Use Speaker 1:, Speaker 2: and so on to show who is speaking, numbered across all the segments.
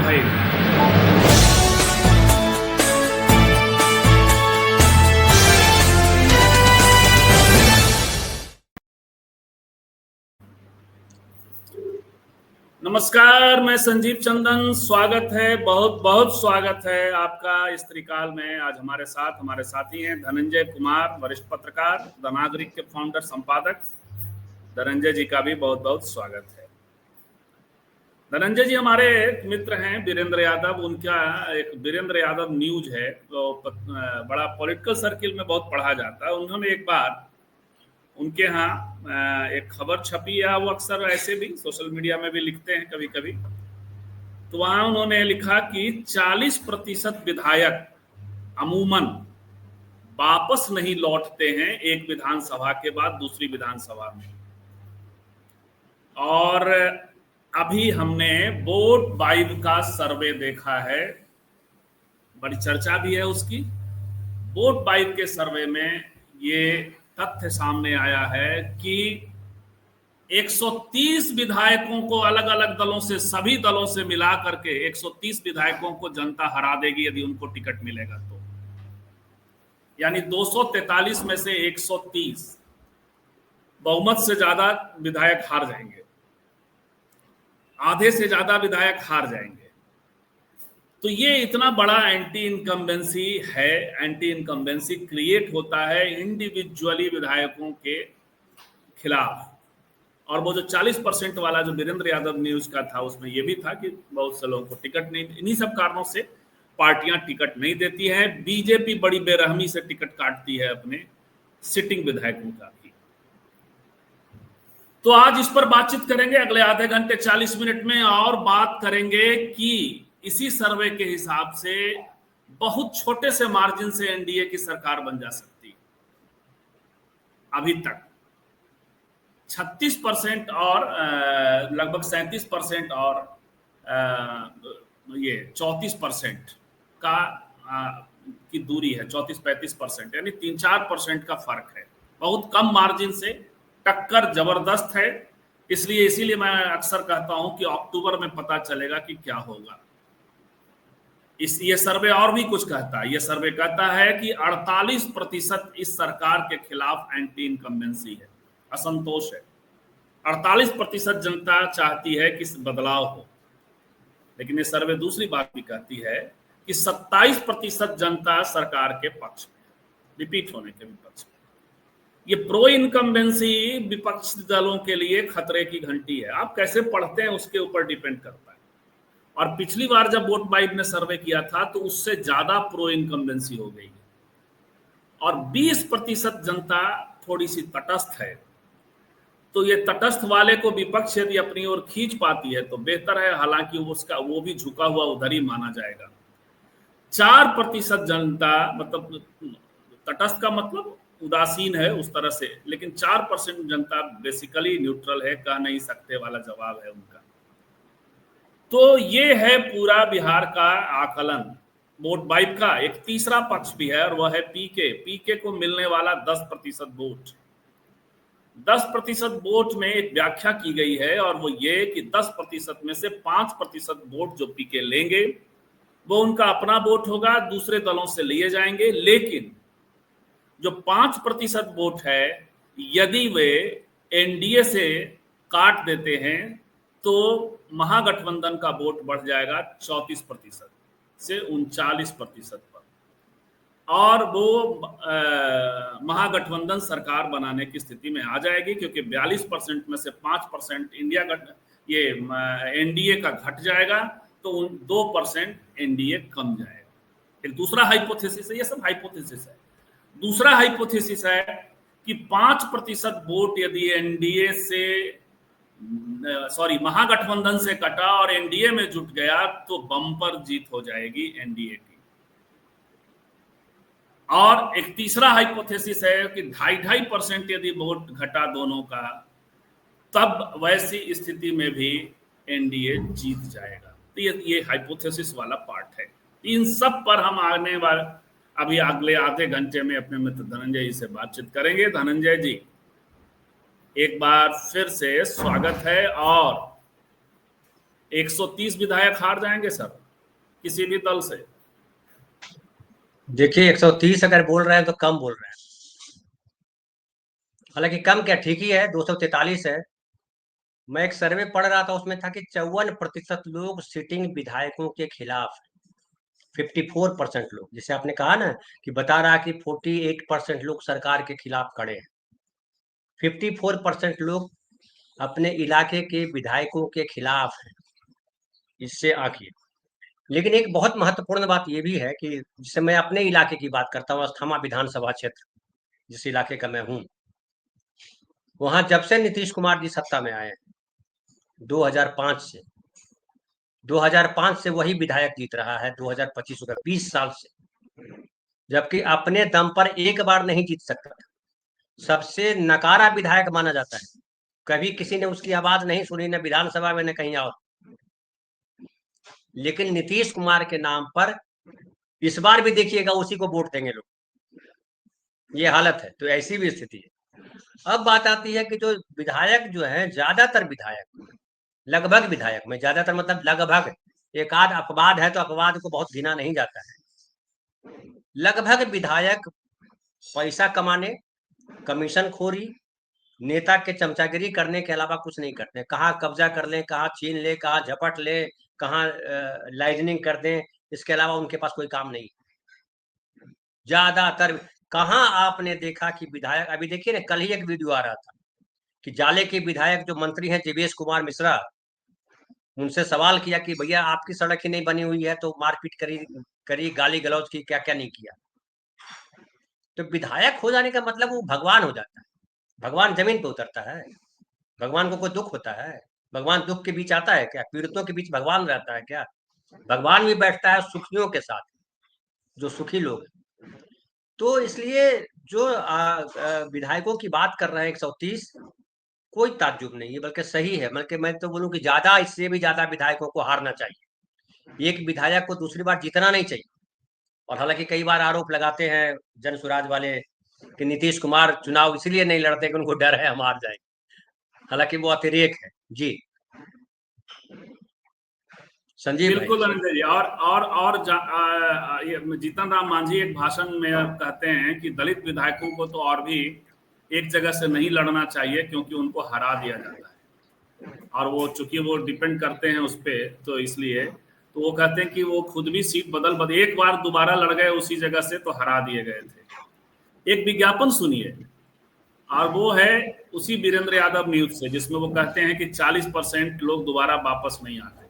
Speaker 1: भाई। नमस्कार, मैं संजीव चंदन। स्वागत है, बहुत बहुत स्वागत है आपका इस त्रिकाल में। आज हमारे साथी हैं धनंजय कुमार, वरिष्ठ पत्रकार, द नागरिक के फाउंडर संपादक। धनंजय जी का भी बहुत बहुत स्वागत है। धनंजय जी हमारे एक मित्र हैं वीरेंद्र यादव। उनका एक वीरेंद्र यादव न्यूज है, तो बड़ा पॉलिटिकल सर्किल में बहुत पढ़ा जाता है। उन्होंने एक बार उनके यहाँ एक खबर छपी है, वो अक्सर ऐसे भी सोशल मीडिया में भी लिखते हैं कभी कभी। तो वहां उन्होंने लिखा कि 40% विधायक अमूमन वापस नहीं लौटते हैं एक विधानसभा के बाद दूसरी विधानसभा में। और अभी हमने वोट वाइब का सर्वे देखा है, बड़ी चर्चा भी है उसकी। वोट वाइब के सर्वे में ये तथ्य सामने आया है कि 130 विधायकों को अलग अलग दलों से, सभी दलों से मिला करके 130 विधायकों को जनता हरा देगी यदि उनको टिकट मिलेगा तो। यानी 243 में से 130, बहुमत से ज्यादा विधायक हार जाएंगे, आधे से ज्यादा विधायक हार जाएंगे। तो ये इतना बड़ा एंटी इनकम्बेंसी है, एंटी इनकम्बेंसी क्रिएट होता है इंडिविजुअली विधायकों के खिलाफ। और वो जो 40% वाला जो वीरेंद्र यादव न्यूज का था, उसमें ये भी था कि बहुत से लोगों को टिकट नहीं, इन्हीं सब कारणों से पार्टियां टिकट नहीं देती हैं। बीजेपी बड़ी बेरहमी से टिकट काटती है अपने सिटिंग विधायकों का भी। तो आज इस पर बातचीत करेंगे अगले आधे घंटे 40 मिनट में, और बात करेंगे कि इसी सर्वे के हिसाब से बहुत छोटे से मार्जिन से एनडीए की सरकार बन जा सकती है। अभी तक 36% और लगभग 37% और ये 34% का की दूरी है, 34-35%, यानी 3-4% का फर्क है। बहुत कम मार्जिन से टक्कर जबरदस्त है। इसीलिए मैं अक्सर कहता हूं कि अक्टूबर में पता चलेगा कि क्या होगा। ये सर्वे और भी कुछ कहता है। ये सर्वे कहता है कि 48% इस सरकार के खिलाफ एंटी इनकम्बेंसी है, असंतोष है। 48% जनता चाहती है कि बदलाव हो। लेकिन ये सर्वे दूसरी बात भी कहती है कि 27% जनता सरकार के पक्ष में, रिपीट होने के विपक्ष में। ये प्रो इनकम्बेंसी विपक्षी दलों के लिए खतरे की घंटी है। आप कैसे पढ़ते हैं उसके ऊपर डिपेंड करता है। और पिछली बार जब वोट वाइब ने सर्वे किया था तो उससे ज्यादा प्रो इनकम्बेंसी हो गई, और 20% जनता थोड़ी सी तटस्थ है। तो ये तटस्थ वाले को विपक्ष यदि अपनी ओर खींच पाती है तो बेहतर है, हालांकि उसका वो भी झुका हुआ उधर ही माना जाएगा। 4% जनता, मतलब तटस्थ का मतलब उदासीन है उस तरह से, लेकिन 4% जनता बेसिकली न्यूट्रल है, कह नहीं सकते वाला जवाब है उनका। तो ये है पूरा बिहार का आकलन वोट वाइब का। एक तीसरा पक्ष भी है और वह है पीके को मिलने वाला 10% वोट। 10% वोट में एक व्याख्या की गई है, और वो ये कि 10% में से 5% वोट जो पीके लेंगे वो उनका अपना वोट होगा, दूसरे दलों से लिए जाएंगे। लेकिन जो 5% वोट है, यदि वे एनडीए से काट देते हैं तो महागठबंधन का वोट बढ़ जाएगा 34% से 39% पर, और वो महागठबंधन सरकार बनाने की स्थिति में आ जाएगी, क्योंकि 42% में से 5% ये एनडीए का घट जाएगा, तो 2% एनडीए कम जाएगा। एक दूसरा हाइपोथेसिस है, ये सब हाइपोथेसिस है। दूसरा हाइपोथेसिस है कि 5% वोट यदि एनडीए से महागठबंधन से कटा और एनडीए में जुट गया तो बम्पर जीत हो जाएगी एनडीए की। और एक तीसरा हाइपोथेसिस है कि 2.5% यदि वोट घटा दोनों का, तब वैसी स्थिति में भी एनडीए जीत जाएगा। तो ये हाइपोथेसिस वाला पार्ट है। इन सब पर हम आने वाले अभी अगले आधे घंटे में अपने मित्र धनंजय जी से बातचीत करेंगे। धनंजय जी, एक बार फिर से स्वागत है। और 130 विधायक हार जाएंगे सर, किसी भी दल से।
Speaker 2: देखिए 130 अगर बोल रहे हैं तो कम बोल रहे हैं, हालांकि कम क्या, ठीक ही है, 243 है। मैं एक सर्वे पढ़ रहा था, उसमें था कि 54% लोग सिटिंग विधायकों के खिलाफ, 54% लोग, जैसे आपने कहा ना कि बता रहा कि 48% लोग सरकार के खिलाफ खड़े हैं, 54% लोग अपने इलाके के विधायकों के खिलाफ हैं। इससे आखिर, लेकिन एक बहुत महत्वपूर्ण बात यह भी है कि जैसे मैं अपने इलाके की बात करता हूँ, अस्थामा विधानसभा क्षेत्र, जिस इलाके का मैं हूँ, वहां जब से नीतीश कुमार जी सत्ता में आए 2005 से, 2005 से वही विधायक जीत रहा है, 2025 हो गया, 20 साल से, जबकि अपने दम पर एक बार नहीं जीत सकता था। सबसे नकारा विधायक माना जाता है, कभी किसी ने उसकी आवाज नहीं सुनी, न विधानसभा में न कहीं और। लेकिन नीतीश कुमार के नाम पर इस बार भी देखिएगा उसी को वोट देंगे लोग, ये हालत है। तो ऐसी भी स्थिति है। अब बात आती है कि जो विधायक जो है, ज्यादातर विधायक, लगभग विधायक में, ज्यादातर मतलब लगभग, एक आध अपवाद है तो अपवाद को बहुत गिना नहीं जाता है, लगभग विधायक पैसा कमाने, कमीशन खोरी, नेता के चमचागिरी करने के अलावा कुछ नहीं करते। कहाँ कब्जा कर लें, कहाँ छीन ले, कहाँ झपट ले, कहाँ लाइजनिंग कर दें, इसके अलावा उनके पास कोई काम नहीं। ज्यादातर कहाँ आपने देखा कि विधायक, अभी देखिए ना, कल ही एक वीडियो आ रहा था कि जाले के विधायक जो मंत्री हैं जीवेश कुमार मिश्रा, उनसे सवाल किया कि भैया आपकी सड़क ही नहीं बनी हुई है तो मारपीट करी करी, गाली गलौज की, क्या क्या नहीं किया। तो विधायक हो जाने का मतलब वो भगवान हो जाता है। भगवान जमीन पे उतरता है? भगवान को कोई दुख होता है? भगवान दुख के बीच आता है क्या? पीड़ितों के बीच भगवान रहता है क्या? भगवान भी बैठता है सुखियों के साथ, जो सुखी लोग हैं। तो इसलिए जो विधायकों की बात कर रहे हैं 130, कोई ताज्जुब नहीं है, बल्कि सही है। बल्कि मैं तो बोलूं कि ज्यादा, इससे भी ज्यादा विधायकों को हारना चाहिए, एक विधायक को दूसरी बार जीतना नहीं चाहिए। और हालांकि कई बार आरोप लगाते हैं जन सुराज वाले कि नीतीश कुमार चुनाव इसलिए नहीं लड़ते कि उनको डर है हम हार जाएंगे, हालांकि वो अतिरेक है जी। संजीव भाई।
Speaker 1: बिल्कुल अनिल जी। और ये जीतन राम मांझी एक भाषण में कहते हैं कि दलित विधायकों को तो और भी एक जगह से नहीं लड़ना चाहिए क्योंकि उनको हरा दिया जाता है, और वो चूंकि वो डिपेंड करते हैं उस पर, तो इसलिए तो वो कहते हैं कि वो खुद भी सीट बदल एक बार दोबारा लड़ गए उसी जगह से तो हरा दिए गए थे। एक विज्ञापन सुनिए, और वो है उसी वीरेंद्र यादव न्यूज से, जिसमें वो कहते हैं कि 40% लोग दोबारा वापस नहीं आते।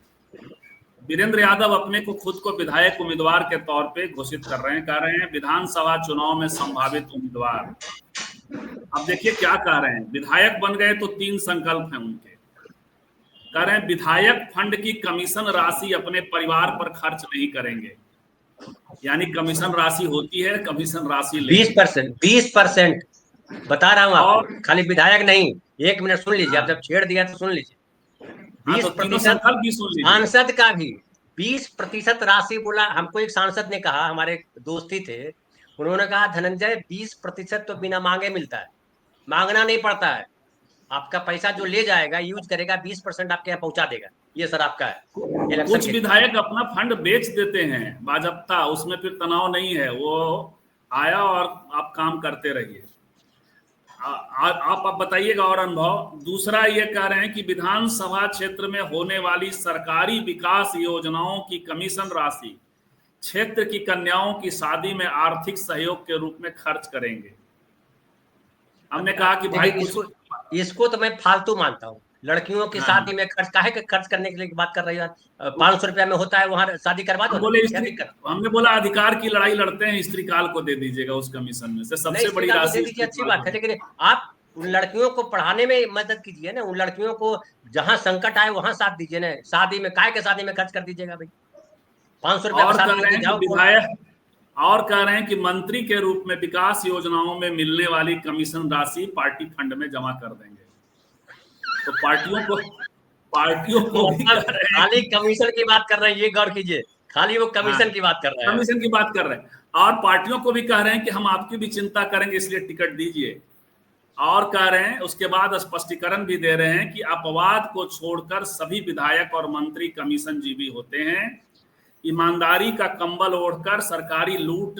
Speaker 1: वीरेंद्र यादव अपने को खुद को विधायक उम्मीदवार के तौर पे घोषित कर रहे हैं, कह रहे हैं विधानसभा चुनाव में संभावित उम्मीदवार। अब देखिए क्या कह रहे हैं, विधायक बन गए तो 3 संकल्प हैं उनके। कह रहे हैं विधायक फंड की कमीशन राशि अपने परिवार पर खर्च नहीं करेंगे, यानी कमीशन राशि होती है, कमीशन राशि लेंगे।
Speaker 2: 20% बता रहा हूँ
Speaker 1: और
Speaker 2: आपको, खाली विधायक नहीं। एक मिनट सुन लीजिए, आप
Speaker 1: हाँ,
Speaker 2: जब छेड़ दिया तो सुन लीजिए।
Speaker 1: हाँ, तो तीनों
Speaker 2: 20%
Speaker 1: संकल्प भी सुन लीजिए।
Speaker 2: सांसद का भी 20% राशि बोला। हमको एक सांसद ने कहा, हमारे दोस्ती थे, उन्होंने कहा धनंजय 20% तो बिना मांगे मिलता है, मांगना नहीं पड़ता है। आपका पैसा जो ले जाएगा, यूज करेगा, 20% आपके यहाँ पहुंचा देगा। ये सर आपका है इलेक्शन
Speaker 1: कुछ
Speaker 2: के लिए।
Speaker 1: विधायक अपना फंड बेच देते हैं बाजप्ता, उसमें फिर तनाव नहीं है, वो आया और आप काम करते रहिए। आप बताइएगा और अनुभव। दूसरा ये कह रहे हैं कि विधानसभा क्षेत्र में होने वाली सरकारी विकास योजनाओं की कमीशन राशि क्षेत्र की कन्याओं की शादी में आर्थिक सहयोग के रूप में खर्च करेंगे। हमने कहा कि भाई
Speaker 2: देखिए
Speaker 1: कुछ
Speaker 2: इसको तो मैं फालतू मानता हूँ। लड़कियों की
Speaker 1: हाँ,
Speaker 2: शादी में खर्च काहे के खर्च करने के लिए बात कर रही है? 500 रुपया में होता है, वहां शादी करवा दो
Speaker 1: हम
Speaker 2: ना,
Speaker 1: बोले
Speaker 2: क्या
Speaker 1: स्त्री,
Speaker 2: दिक्कत?
Speaker 1: हमने बोला अधिकार की लड़ाई लड़ते हैं, स्त्री काल को दे दीजिएगा उस कमीशन में से,
Speaker 2: नहीं,
Speaker 1: सबसे
Speaker 2: स्त्री
Speaker 1: बड़ी
Speaker 2: काल को दे
Speaker 1: राशि
Speaker 2: दीजिए,
Speaker 1: स्त्री
Speaker 2: अच्छी
Speaker 1: काल
Speaker 2: बात
Speaker 1: को
Speaker 2: है,
Speaker 1: दे।
Speaker 2: लेकिन आप उन लड़कियों को पढ़ाने में मदद कीजिए ना। उन लड़कियों को जहां संकट आए वहां साथ दीजिए ना। शादी में, काय के शादी में खर्च कर दीजिएगा भाई? 500 रुपया
Speaker 1: और
Speaker 2: का
Speaker 1: कह
Speaker 2: शादी
Speaker 1: रहे
Speaker 2: होती,
Speaker 1: हैं कि
Speaker 2: जाओ कौन?
Speaker 1: विधायक, और कह रहे हैं कि मंत्री के रूप में विकास योजनाओं में मिलने वाली कमीशन राशि पार्टी फंड में जमा कर देंगे। तो पार्टियों को भी
Speaker 2: मतलब
Speaker 1: कह रहे हैं
Speaker 2: खाली
Speaker 1: कि
Speaker 2: कमीशन की बात कर रहे हैं, ये गौर कीजिए, खाली वो
Speaker 1: हाँ,
Speaker 2: कमीशन की बात कर रहे हैं।
Speaker 1: कमीशन की बात कर रहे हैं, और पार्टियों को भी कह रहे हैं कि हम आपकी भी चिंता करेंगे, इसलिए टिकट दीजिए। और कह रहे हैं, उसके बाद स्पष्टीकरण भी दे रहे हैं कि अपवाद को छोड़कर सभी विधायक और मंत्री कमीशन जीवी होते हैं। ईमानदारी का कंबल ओढ़कर सरकारी लूट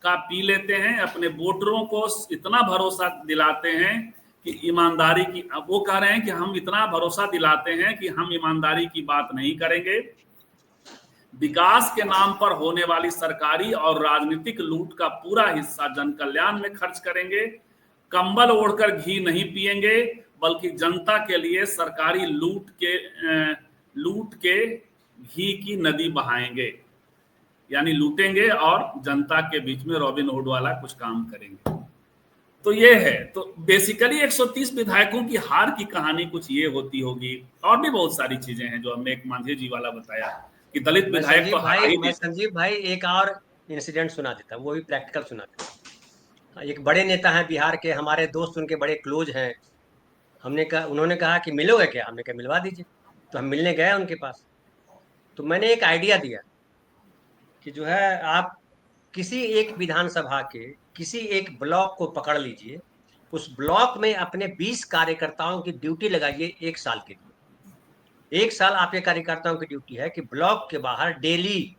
Speaker 1: का पी लेते हैं, अपने वोटरों को इतना भरोसा दिलाते हैं कि ईमानदारी की, वो कह रहे हैं कि हम इतना भरोसा दिलाते हैं कि हम ईमानदारी की बात नहीं करेंगे। विकास के नाम पर होने वाली सरकारी और राजनीतिक लूट का पूरा हिस्सा जन कल्याण में खर्च करेंगे। कंबल ओढ़कर घी नहीं पिएंगे, बल्कि जनता के लिए सरकारी लूट के घी की नदी बहाएंगे, यानी लूटेंगे और जनता के बीच में रॉबिन हुड वाला कुछ काम करेंगे। तो ये है, तो बेसिकली 130 विधायकों की हार की कहानी कुछ ये होती होगी। और भी बहुत सारी चीजें हैं जो हमने एक मांझे जी वाला बताया कि दलित विधायक तो हार ही
Speaker 2: मैं संजीव भाई एक और इंसिडेंट सुना देता हूँ, वो भी प्रैक्टिकल सुना देता हूँ। एक बड़े नेता हैं बिहार के, हमारे दोस्त उनके बड़े क्लोज हैं। उन्होंने कहा कि मिलोगे क्या? हमने कहा मिलवा दीजिए। तो हम मिलने गए उनके पास। तो मैंने एक आइडिया दिया कि जो है आप किसी एक विधानसभा के किसी एक ब्लॉक को पकड़ लीजिए, उस ब्लॉक में अपने 20 कार्यकर्ताओं की ड्यूटी लगाइए 1 साल के लिए। 1 साल आपके कार्यकर्ताओं की ड्यूटी है कि ब्लॉक के बाहर डेली,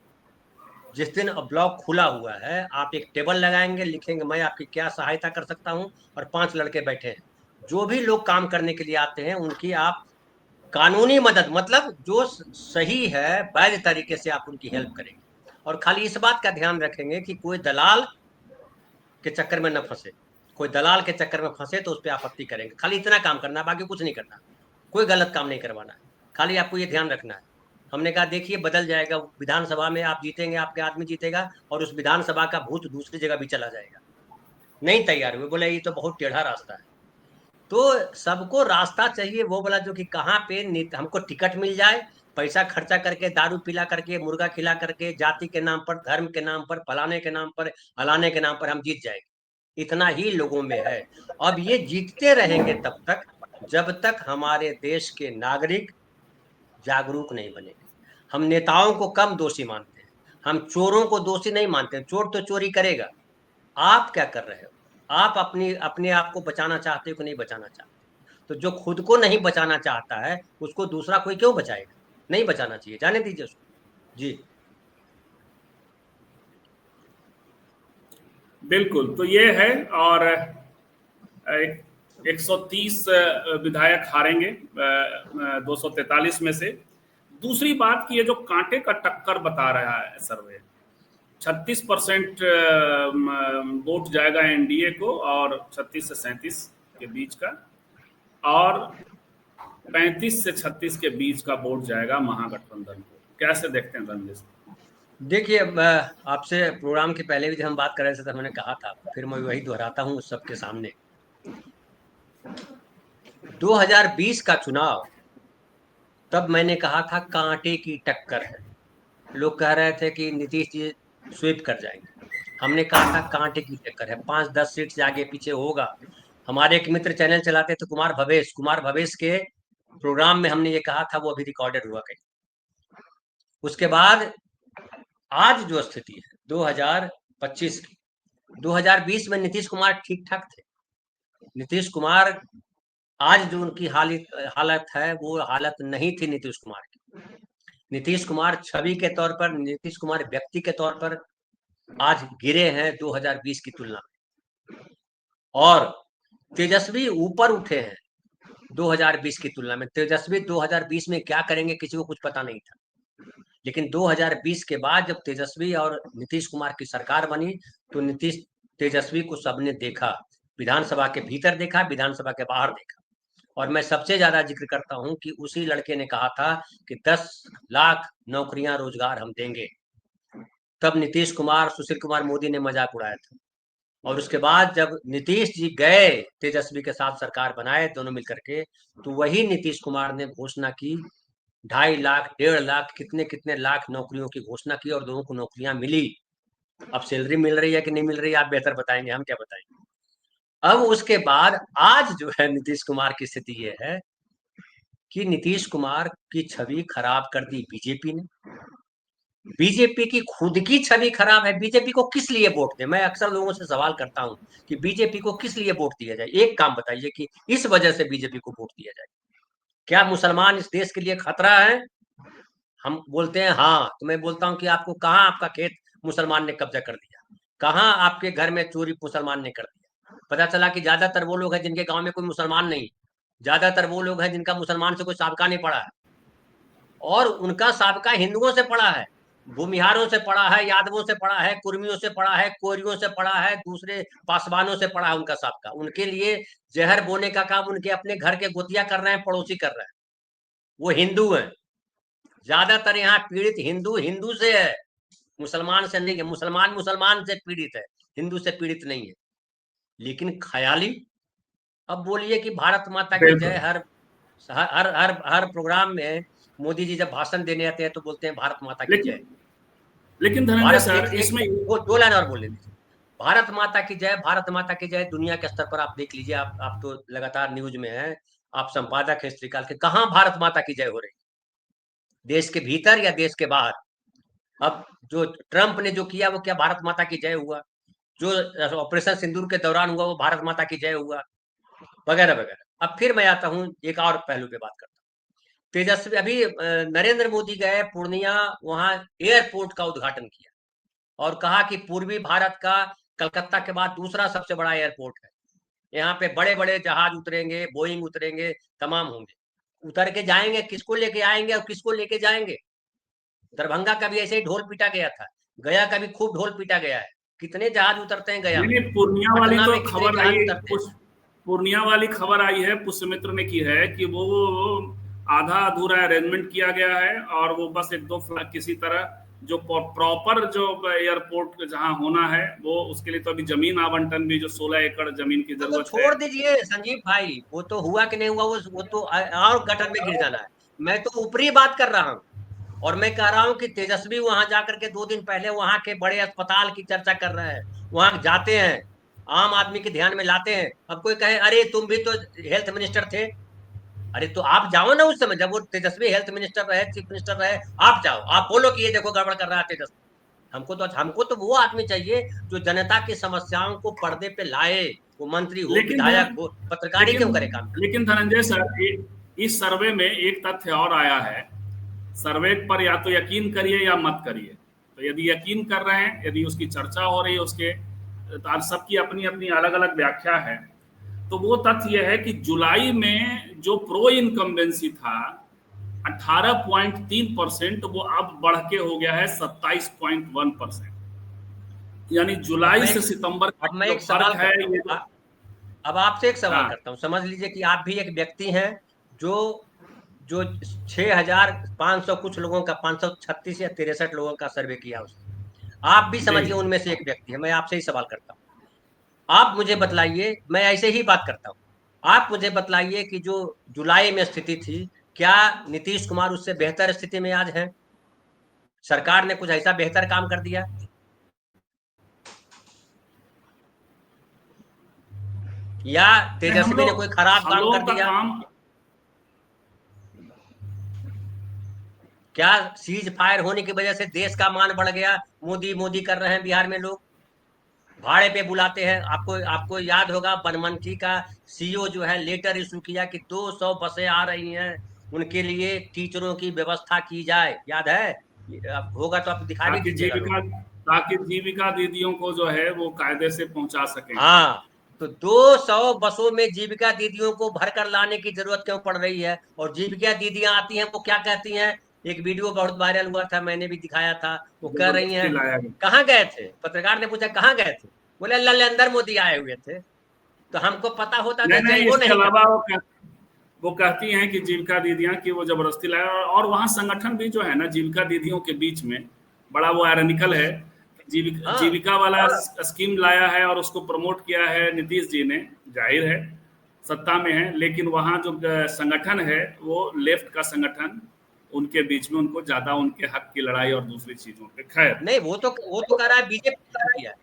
Speaker 2: जिस दिन ब्लॉक खुला हुआ है, आप एक टेबल लगाएंगे, लिखेंगे मैं आपकी क्या सहायता कर सकता हूं, और 5 लड़के बैठे हैं। जो भी लोग काम करने के लिए आते हैं उनकी आप कानूनी मदद, मतलब जो सही है वैध तरीके से आप उनकी हेल्प करेंगे। और खाली इस बात का ध्यान रखेंगे कि कोई दलाल के चक्कर में न फंसे। कोई दलाल के चक्कर में फंसे तो उस पर आपत्ति करेंगे। खाली इतना काम करना, बाकी कुछ नहीं करना, कोई गलत काम नहीं करवाना है, खाली आपको ये ध्यान रखना है। हमने कहा देखिए बदल जाएगा, विधानसभा में आप जीतेंगे, आपके आदमी जीतेगा, और उस विधानसभा का भूत दूसरी जगह भी चला जाएगा। नहीं तैयार हुए, बोले ये तो बहुत टेढ़ा रास्ता है। तो सबको रास्ता चाहिए वो बोला जो कि कहाँ पे हमको टिकट मिल जाए, पैसा खर्चा करके, दारू पिला करके, मुर्गा खिला करके, जाति के नाम पर, धर्म के नाम पर, फलाने के नाम पर, अलाने के नाम पर हम जीत जाएंगे। इतना ही लोगों में है। अब ये जीतते रहेंगे तब तक जब तक हमारे देश के नागरिक जागरूक नहीं बनेंगे। हम नेताओं को कम दोषी मानते हैं, हम चोरों को दोषी नहीं मानते हैं। चोर तो चोरी करेगा। आप क्या कर रहे हो? आप अपने आप को बचाना चाहते हो कि नहीं बचाना चाहते? तो जो खुद को नहीं बचाना चाहता है उसको दूसरा कोई क्यों बचाएगा? नहीं बचाना चाहिए, जाने दीजिए उसको। जी
Speaker 1: बिल्कुल, तो ये है। और 130 विधायक हारेंगे 243 में से। दूसरी बात की ये जो कांटे का टक्कर बता रहा है सर्वे, 36% वोट जाएगा एनडीए को और 36 से 37 के बीच का, और 35 से 36 के बीच का वोट जाएगा महागठबंधन को। कैसे देखते हैं रंजित?
Speaker 2: देखिए, आपसे प्रोग्राम के पहले भी जब हम बात कर रहे थे तो मैंने कहा था, फिर मैं वही दोहराता हूँ सबके सामने। 2020 का चुनाव, तब मैंने कहा था कांटे की टक्कर है। लोग कह रहे थे कि नीतीश जी स्वीप कर जाएंगे। हमने कहा था कांटे की टक्कर है, 5-10 सीट से आगे पीछे होगा। हमारे एक मित्र चैनल चलाते थे, कुमार भवेश के प्रोग्राम में हमने ये कहा था, वो अभी रिकॉर्डेड हुआ कहीं। उसके बाद आज जो स्थिति है 2025 की, 2020 में नीतीश कुमार ठीक ठाक थे। नीतीश कुमार आज जो उनकी हालत है वो हालत नहीं थी नीतीश कुमार की। नीतीश कुमार छवि के तौर पर, नीतीश कुमार व्यक्ति के तौर पर आज गिरे हैं 2020 की तुलना में। और तेजस्वी ऊपर उठे हैं 2020 की तुलना में। तेजस्वी 2020 में क्या करेंगे किसी को कुछ पता नहीं था, लेकिन 2020 के बाद जब तेजस्वी और नीतीश कुमार की सरकार बनी तो तेजस्वी को सबने देखा, विधानसभा के भीतर देखा, विधानसभा के बाहर देखा। और मैं सबसे ज्यादा जिक्र करता हूं कि उसी लड़के ने कहा था कि 10 लाख नौकरियां, रोजगार हम देंगे। तब नीतीश कुमार, सुशील कुमार मोदी ने मजाक उड़ाया था। और उसके बाद जब नीतीश जी गए, तेजस्वी के साथ सरकार बनाए दोनों मिलकर के, तो वही नीतीश कुमार ने घोषणा की 2.5 लाख, 1.5 लाख, कितने कितने लाख नौकरियों की घोषणा की, और दोनों को नौकरियां मिली। अब सैलरी मिल रही है कि नहीं मिल रही है आप बेहतर बताएंगे, हम क्या बताएंगे। अब उसके बाद आज जो है नीतीश कुमार की स्थिति ये है कि नीतीश कुमार की छवि खराब कर दी बीजेपी ने। बीजेपी की खुद की छवि खराब है। बीजेपी को किस लिए वोट दें? मैं अक्सर लोगों से सवाल करता हूं कि बीजेपी को किस लिए वोट दिया जाए। एक काम बताइए कि इस वजह से बीजेपी को वोट दिया जाए। क्या मुसलमान इस देश के लिए खतरा है? हम बोलते हैं हाँ, तो मैं बोलता हूं कि आपको कहाँ आपका खेत मुसलमान ने कब्जा कर दिया, कहाँ आपके घर में चोरी मुसलमान ने कर दिया? पता चला कि ज्यादातर वो लोग हैं जिनके गांव में कोई मुसलमान नहीं, ज्यादातर वो लोग हैं जिनका मुसलमान से कोई साबका नहीं पड़ा है, और उनका साबका हिंदुओं से पड़ा है, भूमिहारों से पड़ा है, यादवों से पड़ा है, कुर्मियों से पड़ा है, कोरियों से पड़ा है, दूसरे पासवानों से पड़ा है उनका साबका। उनके लिए जहर बोने का काम उनके अपने घर के गोतिया कर रहे हैं, पड़ोसी कर रहे हैं। वो हिंदू हैं, ज्यादातर यहाँ पीड़ित हिंदू हिंदू से है, मुसलमान से नहीं है। मुसलमान मुसलमान से पीड़ित है, हिंदू से पीड़ित नहीं है। लेकिन ख्याली, अब बोलिए कि भारत माता की जय,
Speaker 1: बिल्कुल।
Speaker 2: हर हर हर हर प्रोग्राम में मोदी जी जब भाषण देने आते हैं तो बोलते हैं भारत माता की जय।
Speaker 1: लेकिन लेकिन धनंजय
Speaker 2: भारत
Speaker 1: सर
Speaker 2: एक
Speaker 1: इसमें
Speaker 2: वो 2 लाइन और बोल दीजिए, भारत माता की जय, भारत माता की जय। दुनिया के स्तर पर आप देख लीजिए, आप तो लगातार न्यूज में हैं, आप संपादक हैं श्रीकाल के, कहाँ भारत माता की जय हो रही? देश के भीतर या देश के बाहर? अब जो ट्रंप ने जो किया वो क्या भारत माता की जय हुआ? जो ऑपरेशन सिंदूर के दौरान हुआ वो भारत माता की जय हुआ? वगैरह वगैरह। अब फिर मैं आता हूं एक और पहलू पे बात करता हूँ। तेजस्वी अभी नरेंद्र मोदी गए पूर्णिया, वहां एयरपोर्ट का उद्घाटन किया और कहा कि पूर्वी भारत का कलकत्ता के बाद दूसरा सबसे बड़ा एयरपोर्ट है, यहाँ पे बड़े बड़े जहाज उतरेंगे, बोइंग उतरेंगे, तमाम होंगे। उतर के जाएंगे, किसको लेके आएंगे और किसको लेके जाएंगे? दरभंगा का भी ऐसे ही ढोल पीटा गया था, गया का भी खूब ढोल पीटा गया है। कितने जहाज उतरते हैं गया
Speaker 1: नहीं
Speaker 2: में?
Speaker 1: नहीं, पूर्णिया वाली
Speaker 2: पटना
Speaker 1: तो
Speaker 2: में कितने
Speaker 1: खबर आई
Speaker 2: जहाज उतरते हैं?
Speaker 1: पूर्णिया वाली खबर आई है, पुष्यमित्र ने की है कि वो आधा अधूरा अरेंजमेंट किया गया है और वो बस एक दो किसी तरह जो प्रॉपर जो एयरपोर्ट जहां होना है वो उसके लिए तो अभी जमीन आवंटन भी, जो 16 एकड़ जमीन की
Speaker 2: तो
Speaker 1: जरूरत है।
Speaker 2: छोड़ दीजिए संजीव भाई, वो तो हुआ कि नहीं हुआ, वो तो और गटर में गिर जाना है। मैं तो ऊपरी बात कर रहा हूँ, और मैं कह रहा हूँ कि तेजस्वी वहां जाकर के 2 दिन पहले वहां के बड़े अस्पताल की चर्चा कर रहे हैं, वहां जाते हैं, आम आदमी के ध्यान में लाते हैं। अब कोई कहे अरे तुम भी तो हेल्थ मिनिस्टर थे, अरे तो आप जाओ ना उस समय जब वो तेजस्वी हेल्थ मिनिस्टर रहे, चीफ मिनिस्टर रहे, आप जाओ, आप बोलो कि ये देखो गड़बड़ कर रहा है तेजस्वी। हमको तो वो आदमी चाहिए जो जनता की समस्याओं को पर्दे पे लाए, वो मंत्री हो,
Speaker 1: लेकिन
Speaker 2: विधायक हो, पत्रकारी
Speaker 1: लेकिन
Speaker 2: क्यों करे काम?
Speaker 1: लेकिन धनंजय सर, इस सर्वे में एक तथ्य और आया है। सर्वे पर या तो यकीन करिए या मत करिए। तो यदि यकीन कर रहे हैं, यदि उसकी चर्चा हो रही है, उसके तो सबकी अपनी अपनी अलग अलग व्याख्या है। तो वो तथ्य यह है कि जुलाई में जो प्रो इनकम्बेंसी था 18.3%, वो अब बढ़ के हो गया है 27.1%। यानी
Speaker 2: अब
Speaker 1: जुलाई
Speaker 2: मैं
Speaker 1: से
Speaker 2: एक
Speaker 1: सितंबर का
Speaker 2: अब मैं
Speaker 1: जो
Speaker 2: एक
Speaker 1: फर्क
Speaker 2: सवाल
Speaker 1: है
Speaker 2: करता हूँ,
Speaker 1: ये जो।
Speaker 2: अब आपसे एक सवाल
Speaker 1: हाँ
Speaker 2: करता हूँ। समझ लीजिए कि आप भी एक व्यक्ति हैं जो जो 6,500 कुछ लोगों का, 536 या 63 लोगों का सर्वे किया उसने, आप भी
Speaker 1: जी।
Speaker 2: समझिए उनमें से एक व्यक्ति है। मैं आपसे ही सवाल करता हूँ, आप मुझे बतलाइए, मैं ऐसे ही बात करता हूँ, आप मुझे बतलाइए कि जो जुलाई में स्थिति थी, क्या नीतीश कुमार उससे बेहतर स्थिति में आज है? सरकार ने कुछ ऐसा बेहतर काम कर दिया, या
Speaker 1: नहीं,
Speaker 2: तेजस्वी ने कोई खराब
Speaker 1: हम
Speaker 2: काम
Speaker 1: लोगों
Speaker 2: कर
Speaker 1: का
Speaker 2: दिया?
Speaker 1: काम।
Speaker 2: क्या सीज फायर होने की वजह से देश का मान बढ़ गया? मोदी मोदी कर रहे हैं बिहार में लोग, भाड़े पे बुलाते हैं। आपको आपको याद होगा बनमनखी का सीईओ जो है लेटर इशू किया कि 200 बसें आ रही हैं, उनके लिए टीचरों की व्यवस्था की जाए, याद है? होगा तो आप दिखा भी
Speaker 1: ताकि
Speaker 2: दीजिएगा लोग।
Speaker 1: जीविका ताकि जीविका दीदियों को जो है वो कायदे से पहुंचा सकें।
Speaker 2: हाँ, तो 200 बसों में जीविका दीदियों को भरकर लाने की जरूरत क्यों पड़ रही है? और जीविका दीदियां आती हैं, वो क्या कहती हैं? एक वीडियो बहुत वायरल हुआ था, मैंने भी दिखाया था, वो कह रही
Speaker 1: जबरदस्ती
Speaker 2: हैं
Speaker 1: लाया गया।
Speaker 2: कहाँ गए थे? पत्रकार ने पूछा कहाँ गए थे? बोले अल्लाह नरेंद्र मोदी आए हुए थे। तो हमको पता होता तो
Speaker 1: नहीं
Speaker 2: जय
Speaker 1: नहीं,
Speaker 2: वो
Speaker 1: इसके
Speaker 2: नहीं
Speaker 1: अलावा
Speaker 2: करते।
Speaker 1: वो कहती हैं कि जीविका दीदियां की वो जबरदस्ती लाया, और वहाँ संगठन भी जो है ना जीविका दीदियों के बीच में बड़ा वो आयरनिकल है।
Speaker 2: हाँ,
Speaker 1: जीविका वाला स्कीम लाया है और उसको प्रमोट किया है नीतीश जी ने, जाहिर है सत्ता में है, लेकिन वहाँ जो संगठन है वो लेफ्ट का संगठन, उनके बीच में उनको ज्यादा उनके हक की लड़ाई और दूसरी चीजों पे। खैर।
Speaker 2: नहीं, वो तो कह रहा है बीजेपी ने किया है।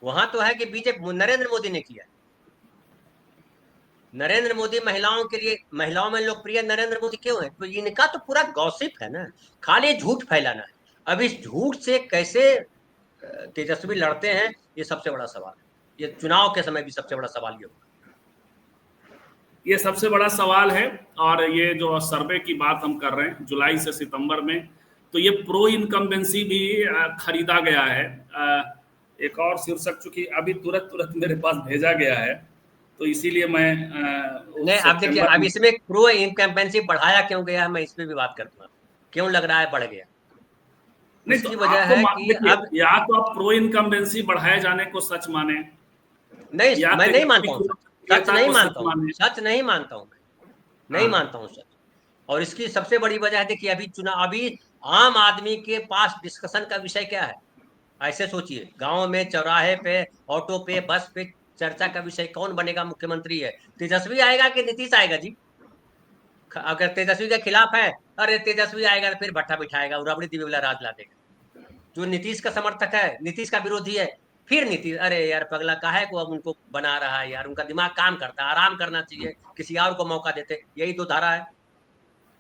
Speaker 2: वहां तो है कि बीजेपी नरेंद्र मोदी ने किया है। नरेंद्र मोदी महिलाओं के लिए, महिलाओं में लोकप्रिय नरेंद्र मोदी क्यों है? तो इनका तो पूरा गॉसिप है ना, खाली झूठ फैलाना है। अब इस झूठ से कैसे तेजस्वी लड़ते हैं, ये सबसे बड़ा सवाल है। ये चुनाव के समय भी सबसे बड़ा सवाल ये होगा।
Speaker 1: ये सबसे बड़ा सवाल है। और ये जो सर्वे की बात हम कर रहे हैं जुलाई से सितंबर में, तो ये प्रो इनकम्बेंसी भी खरीदा गया है। एक और शीर्षक चूंकि अभी तुरंत मेरे पास भेजा गया है, तो इसीलिए मैं
Speaker 2: नहीं, अब देखिए, अब इसमें प्रो इनकम्बेंसी बढ़ाया क्यों गया है, मैं इस पे भी बात करता हूँ। क्यों लग रहा है बढ़ गया?
Speaker 1: नहीं, तो
Speaker 2: उसकी वजह
Speaker 1: आपको
Speaker 2: है कि अब
Speaker 1: देखिए, या तो आप प्रो इनकम्बेंसी बढ़ाए जाने को सच माने,
Speaker 2: नहीं,
Speaker 1: या
Speaker 2: मैं नहीं
Speaker 1: तेजस्वी
Speaker 2: मानता हूँ
Speaker 1: की
Speaker 2: सच, सच
Speaker 1: लोकप्रियता
Speaker 2: नहीं
Speaker 1: को सच
Speaker 2: मानता हूँ,
Speaker 1: माने।
Speaker 2: सच नहीं मानता हूँ, मैं नहीं
Speaker 1: हाँ,
Speaker 2: मानता हूँ सच। और इसकी सबसे बड़ी वजह है, देखिए अभी चुनाव, अभी आम आदमी के पास डिस्कशन का विषय क्या है? ऐसे सोचिए, गांव में, चौराहे पे, ऑटो पे, बस पे चर्चा का विषय कौन बनेगा मुख्यमंत्री है? तेजस्वी आएगा कि नीतीश आएगा जी? अगर तेजस्वी के खिलाफ है, अरे तेजस्वी आएगा तो फिर भट्टा बिठाएगा और रबड़ी दिवे वाला राज ला देगा। जो नीतीश का समर्थक है, नीतीश का विरोधी है, फिर नीतीश, अरे यार पगला काहे को अब उनको बना रहा है यार, उनका दिमाग काम करता है, आराम करना चाहिए, किसी और को मौका देते। यही तो धारा है।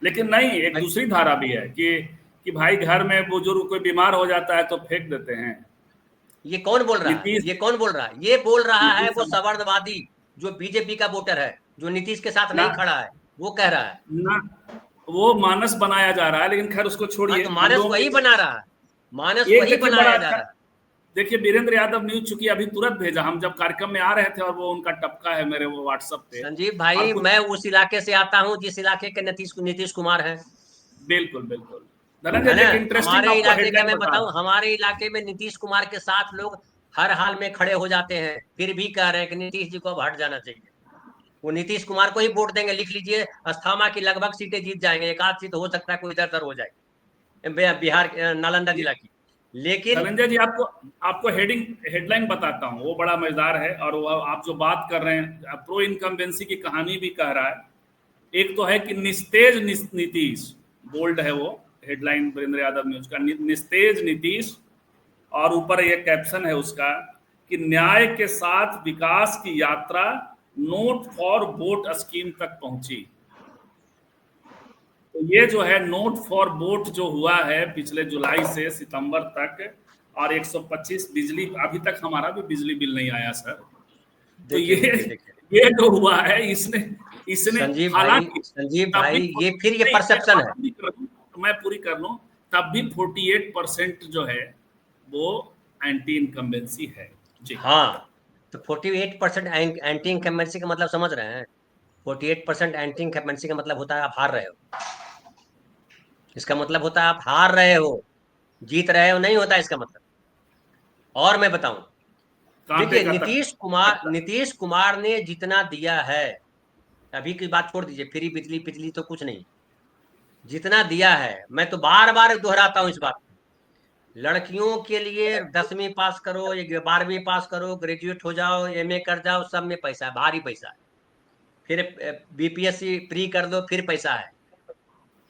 Speaker 1: लेकिन नहीं, एक दूसरी धारा भी है कि भाई घर में बुजुर्ग कोई बीमार हो जाता है तो फेंक देते हैं।
Speaker 2: ये कौन बोल रहा है?
Speaker 1: नीतीश
Speaker 2: ये कौन बोल रहा है? ये बोल रहा है
Speaker 1: नीतीश
Speaker 2: वो
Speaker 1: समाज
Speaker 2: सवर्णवादी, जो बीजेपी का वोटर है, जो नीतीश के साथ
Speaker 1: ना
Speaker 2: नहीं खड़ा है, वो कह रहा है।
Speaker 1: ना वो मानस बनाया जा रहा है, लेकिन खैर उसको
Speaker 2: हाँ,
Speaker 1: छोड़िए।
Speaker 2: तो
Speaker 1: हम
Speaker 2: मानस
Speaker 1: लोगों
Speaker 2: वही
Speaker 1: को
Speaker 2: बना रहा है, मानस
Speaker 1: एक
Speaker 2: वही
Speaker 1: देखिए बड़ा
Speaker 2: बनाया जा
Speaker 1: अच्छा,
Speaker 2: रहा है।
Speaker 1: देखिए वीरेंद्र यादव न्यूज चूंकि अभी तुरंत भेजा, हम जब कार्यक्रम में आ रहे थे और वो उनका टपका है मेरे वो व्हाट्सएप पे।
Speaker 2: संजीव
Speaker 1: और
Speaker 2: भाई,
Speaker 1: कुछ,
Speaker 2: मैं उस इलाके से आता हूँ जिस इलाके के नीतीश कुमार है।
Speaker 1: बिल्कुल बिल्कुल। धनंजय
Speaker 2: है
Speaker 1: जी,
Speaker 2: ना?
Speaker 1: एक इंटरेस्टिंग
Speaker 2: हमारे
Speaker 1: आपको
Speaker 2: इलाके का
Speaker 1: हेडलाइन
Speaker 2: मैं
Speaker 1: बता
Speaker 2: बताऊं,
Speaker 1: रहा हूँ।
Speaker 2: हमारे इलाके में नीतीश कुमार के साथ लोग हर हाल में खड़े हो जाते हैं, फिर भी कह रहे हैं कि नीतीश जी को अब हट जाना चाहिए। वो नीतीश कुमार को ही वोट देंगे, लिख लीजिए, अस्थामा की लगभग सीटें जीत जाएंगे, एक आध सीट हो सकता है कोई इधर उधर हो जाए, बिहार नालंदा जिला की। लेकिन
Speaker 1: धनंजय जी, आपको आपको हेडलाइन बताता हूँ, वो बड़ा मजेदार है। और वो आप जो बात कर रहे हैं प्रो इनकम्बेंसी की कहानी भी कह रहा है। एक तो है कि निस्तेज नीतीश, बोल्ड है वो हेडलाइन वीरेंद्र यादव न्यूज का, निस्तेज नीतीश। और ऊपर ये कैप्शन है उसका कि न्याय के साथ विकास की यात्रा नोट फॉर वोट स्कीम तक पहुंची। तो ये जो है नोट फॉर वोट जो हुआ है पिछले जुलाई से सितंबर तक, और 125 बिजली, अभी तक हमारा भी बिजली बिल नहीं आया सर। तो
Speaker 2: देखिए देखिए देखिए,
Speaker 1: ये जो हुआ है, इसने इसने हालांकि
Speaker 2: संजीव
Speaker 1: तब भी
Speaker 2: भाई, ये फिर ये
Speaker 1: नहीं, मैं
Speaker 2: परसेप्शन
Speaker 1: बात
Speaker 2: है।
Speaker 1: पूरी कर लूं, तो मैं पूरी कर लूं, तब भी 48% जो है वो एंटी इनकम्बेंसी है जी।
Speaker 2: हाँ, तो 48% एंटी इनकम्बेंसी का मतलब समझ रहे हैं? 48% एंटी इनकम्बेंसी का मतलब होता है आप हार रहे हो। इसका मतलब होता है आप हार रहे हो, जीत रहे हो नहीं होता इसका मतलब। और मैं बताऊं,
Speaker 1: कांटे
Speaker 2: देखिए
Speaker 1: का तक
Speaker 2: नीतीश कुमार ने जितना दिया है, अभी की बात छोड़ दीजिए, फ्री बिजली बिजली तो कुछ नहीं, जितना दिया है, मैं तो बार बार दोहराता हूं इस बात को। लड़कियों के लिए 10वीं पास करो या 12वीं पास करो, ग्रेजुएट हो जाओ, एमए कर जाओ, सब में पैसा है, भारी पैसा है। फिर बीपीएससी प्री कर दो, फिर पैसा है।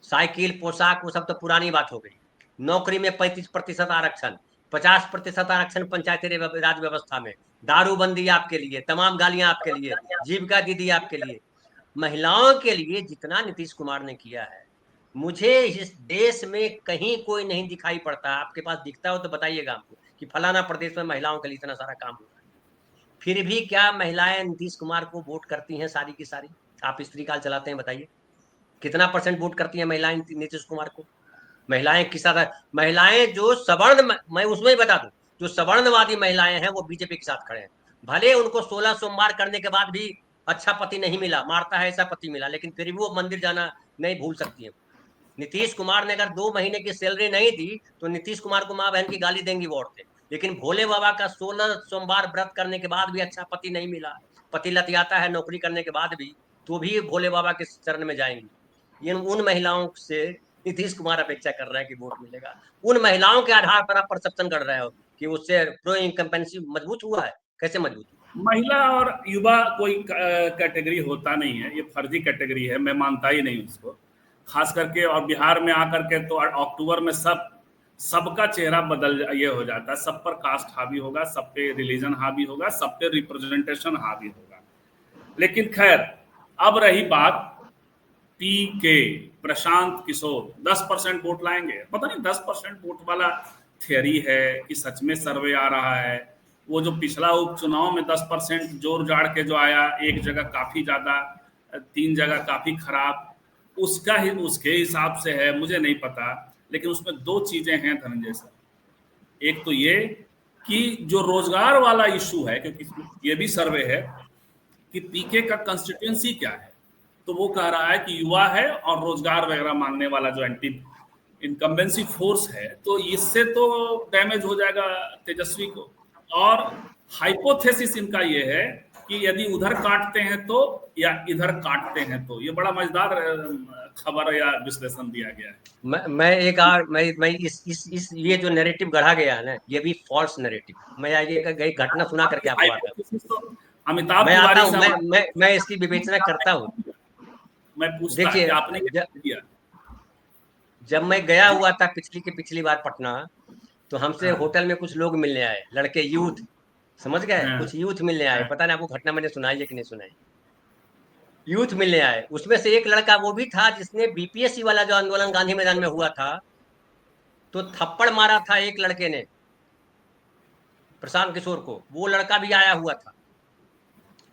Speaker 2: साइकिल, पोशाक, वो सब तो पुरानी बात हो गई। नौकरी में 35% आरक्षण, 50% आरक्षण पंचायती राज व्यवस्था में, दारूबंदी आपके लिए, तमाम गालियां आपके लिए, जीविका दीदी आपके लिए, महिलाओं के लिए जितना नीतीश कुमार ने किया है, मुझे इस देश में कहीं कोई नहीं दिखाई पड़ता। आपके पास दिखता हो तो बताइएगा हमको कि फलाना प्रदेश में महिलाओं के लिए इतना सारा काम हुआ है। फिर भी क्या महिलाएं नीतीश कुमार को वोट करती हैं सारी की सारी? आप स्त्री काल चलाते हैं, बताइए कितना परसेंट वोट करती हैं महिलाएं नीतीश कुमार को? महिलाएं किस साथ? महिलाएं जो सवर्ण, मैं उसमें ही बता दूं, जो सवर्णवादी महिलाएं हैं वो बीजेपी के साथ खड़े हैं। भले उनको 16 सोमवार करने के बाद भी अच्छा पति नहीं मिला, मारता है ऐसा पति मिला, लेकिन फिर भी वो मंदिर जाना नहीं भूल सकती है। नीतीश कुमार ने अगर 2 महीने की सैलरी नहीं दी तो नीतीश कुमार को माँ बहन की गाली देंगी वोट से। लेकिन भोले बाबा का 16 सोमवार व्रत करने के बाद भी अच्छा पति नहीं मिला, पति लतियाता है नौकरी करने के बाद भी, तो भी भोले बाबा के चरण में जाएंगी। ये उन महिलाओं से नीतीश कुमार अपेक्षा कर रहा है कि वोट मिलेगा। उन महिलाओं के आधार पर आप परसेप्शन कर रहे हो कि उससे प्रो इनकम्बेंसी मजबूत हुआ है। कैसे मजबूत हुआ?
Speaker 1: महिला और युवा कोई कैटेगरी होता नहीं है, ये फर्जी कैटेगरी है, मैं मानता ही नहीं उसको। खास करके और बिहार में आकर के तो अक्टूबर में सबका चेहरा बदल ये हो जाता है, सब पर कास्ट हावी होगा, सब पे रिलीजन हावी होगा, सब पे रिप्रेजेंटेशन हावी होगा। लेकिन खैर, अब रही बात पीके, प्रशांत किशोर 10% वोट लाएंगे। पता नहीं 10% वोट वाला थियरी है कि सच में सर्वे आ रहा है। वो जो पिछला उपचुनाव में 10% जोर जाड़ के जो आया, एक जगह काफी ज्यादा, 3 जगह काफी खराब, उसका ही उसके हिसाब से है, मुझे नहीं पता। लेकिन उसमें 2 चीजें हैं धनंजय सर। एक तो ये कि जो रोजगार वाला इशू है, क्योंकि ये भी सर्वे है कि पीके का कंस्टिट्यूएंसी क्या है, तो वो कह रहा है कि युवा है और रोजगार वगैरह मांगने वाला जो एंटी इनकम्बेंसी फोर्स है, तो इससे तो डैमेज हो जाएगा तेजस्वी को। और हाइपोथेसिस इनका ये है कि यदि उधर काटते हैं तो या इधर काटते हैं तो। ये बड़ा मजेदार खबर या विश्लेषण दिया गया है।
Speaker 2: मैं एक और मैं इस ये जो नैरेटिव गढ़ा गया है ना, ये भी फॉल्स नैरेटिव। मैं ये एक घटना सुना करके आपको आता हूँ।
Speaker 1: तो अमिताभ
Speaker 2: मैं आता
Speaker 1: तिवारी
Speaker 2: हूँ, मैं इसकी विवेचना करता हूँ।
Speaker 1: मैं पूछता
Speaker 2: देखिए,
Speaker 1: कि आपने क्या किया?
Speaker 2: जब मैं गया हुआ था पिछली बार पटना, तो हमसे
Speaker 1: हाँ,
Speaker 2: होटल में कुछ लोग मिलने आए, लड़के, यूथ, समझ गए,
Speaker 1: हाँ,
Speaker 2: कुछ यूथ मिलने आए।
Speaker 1: हाँ,
Speaker 2: पता नहीं आपको घटना मैंने सुनाई है कि नहीं सुनाई। यूथ मिलने आए, उसमें से एक लड़का वो भी था जिसने बीपीएससी वाला जो आंदोलन गांधी मैदान में हुआ था, तो थप्पड़ मारा था एक लड़के ने प्रशांत किशोर को, वो लड़का भी आया हुआ था।